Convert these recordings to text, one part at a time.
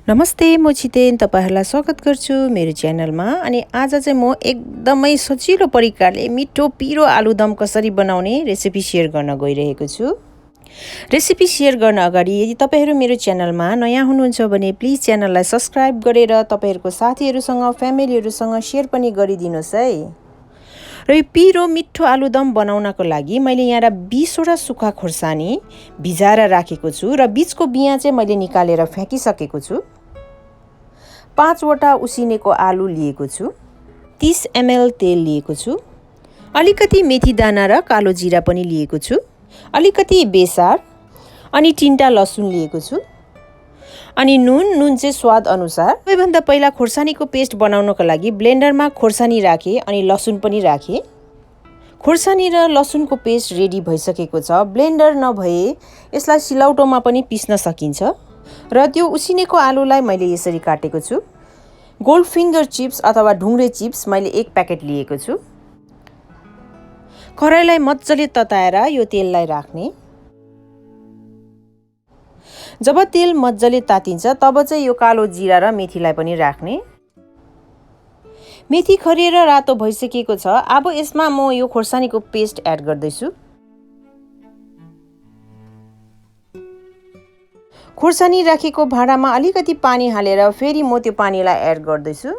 नमस्ते, म छितेन तपाईहरुलाई स्वागत गर्छु मेरो च्यानलमा। अनि आज चाहिँ म एकदमै सजिलो प्रकारले मिठो पिरो आलु दम कसरी बनाउने रेसिपी शेयर गर्न गइरहेको छु। रेसिपी शेयर गर्न अगाडि यदि तपाईहरु मेरो च्यानलमा नयाँ हुनुहुन्छ भने प्लिज च्यानललाई सब्स्क्राइब गरेर तपाईहरुको साथीहरुसँग फ्यामिलीहरुसँग शेयर पनि गरिदिनुस् है। र यो पिरो मिठो आलु दम बनाउनको लागि मैले यहाँ 20 वटा सुक्खा खोर्सानी भिजाएर राखेको छु र बीचको बिया चाहिँ मैले निकालेर फ्याकिसकेको छु। 5 वटा उसिनेको आलु लिएको छु। 30 ml तेल लिएको छु। अलिकति मेथी दाना र कालो जीरा पनि लिएको छु। अलिकति बेसार अनि 3टा लसुन लिएको छु। अनि नुन चाहिँ स्वाद अनुसार। सबैभन्दा पहिला खोर्सानीको पेस्ट बनाउनको लागि ब्लेन्डरमा खोर्सानी राखे अनि लसुन पनि राखे। खोर्सानी र लसुनको पेस्ट रेडी भइसकेको छ। ब्लेन्डर नभए यसलाई सिलौटोमा पनि पिस्न सकिन्छ। र त्यो उसिनेको आलुलाई मैले यसरी काटेको छु। गोल्ड फिंगर चिप्स अथवा ढुङ्ग्रे चिप्स मैले 1 प्याकेट लिएको छु। कराईलाई मज्जाले तताएर यो तेललाई राख्ने। जब तेल मज्जाले तातिन्छ तब चाहिँ यो कालो जीरा र मेथीलाई पनि राख्ने। मेथी खरिएर रातो भइसकेको छ। अब यसमा म यो खोर्सानीको पेस्ट एड गर्दैछु। खोर्सानी राखेको भाँडामा अलिकति पानी हालेर फेरि म त्यो पानीलाई एड गर्दैछु।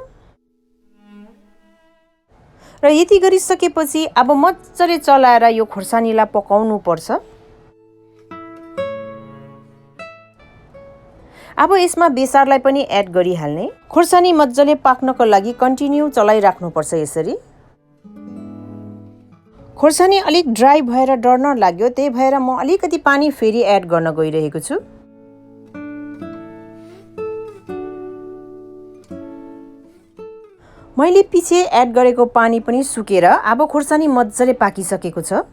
र यति गरिसकेपछि अब मज्जाले चलाएर यो खोर्सानीलाई पकाउनु पर्छ। अब यसमा बेसारलाई पनि एड गरिहाल्ने। खोर्सानी मज्जाले पाक्नको लागि कन्टिन्यू चलाइराख्नु पर्छ यसरी। खोर्सानी अलिक ड्राई भएर डढ्न लाग्यो, त्यही भएर म अलिकति पानी फेरि एड गर्न गइरहेको छु। मैले पछि एड गरेको पानी पनि सुकेर अब खोर्सानी मज्जाले पाकिसकेको छ।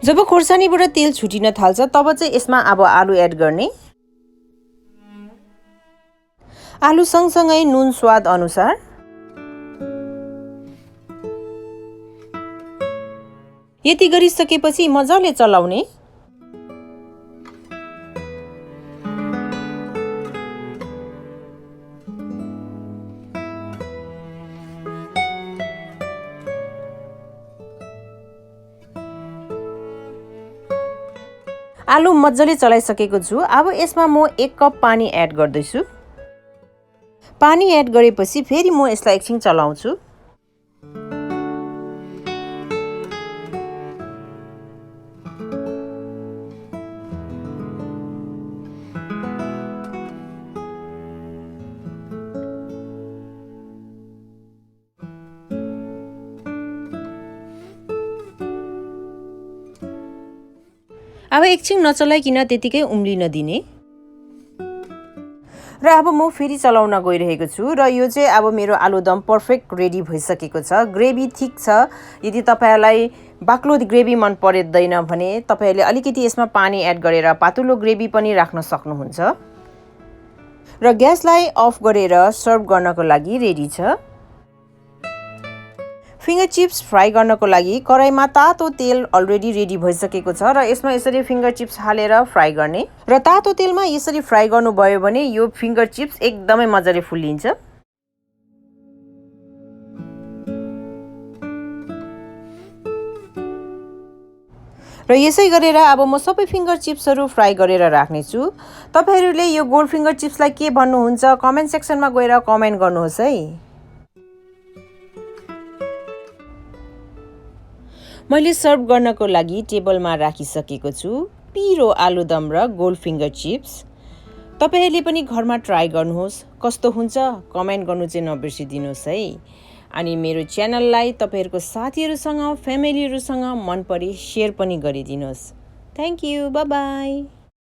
जब खोर्सानीबाट तेल छुटिन थाल्छ तब चाहिँ यसमा अब आलु एड गर्ने। आलु सँगसँगै नुन स्वाद अनुसार। यति गरिसकेपछि मजाले चलाउने। आलु मज्जाले चलाइसकेको छु। अब यसमा म 1 कप पानी एड गर्दैछु। पानी एड गरेपछि फेरि म यसलाई एकछिन चलाउँछु। अब एकछिन नचलाइकिन त्यतिकै उम्लिन दिने। र अब म फेरि चलाउन गइरहेको छु। र यो चाहिँ अब मेरो आलु दम पर्फेक्ट रेडी भइसकेको छ। ग्रेभी थिक छ। यदि तपाईहरुलाई बाक्लो ग्रेभी मन पर्दैन भने तपाईहरुले अलिकति यसमा पानी एड गरेर पातलो ग्रेभी पनि राख्न सक्नुहुन्छ। र ग्यासलाई अफ गरेर सर्भ गर्नको लागि रेडी छ। फिंगर चिप्स फ्राई गर्नको लागि कराईमा तातो तेल अलरेडी रेडी भइसकेको छ र यसमा यसरी फिंगर चिप्स हालेर फ्राई गर्ने। र तातो तेलमा यसरी फ्राई गर्नुभयो भने यो फिंगर चिप्स एकदमै मजाले फुलिन्छ। र यसै गरेर अब म सबै फिंगर चिप्सहरु फ्राई गरेर राख्ने छु। तपाईहरुले यो गोल्ड फिंगर चिप्सलाई के भन्नुहुन्छ कमेन्ट सेक्सनमा गएर कमेन्ट गर्नुहोस् है। मैले सर्भ गर्नको लागि टेबलमा राखिसकेको छु पिरो आलु दम र गोल्ड फिंगर चिप्स। तपाईहरुले पनि घरमा ट्राई गर्नुहोस्। कस्तो हुन्छ कमेन्ट गर्नु चाहिँ नबिर्सिदिनुस् है। अनि मेरो च्यानललाई तपाईहरुको साथीहरुसँग फ्यामिलीहरुसँग मन परे शेयर पनि गरिदिनुस्। Thank you. Bye bye.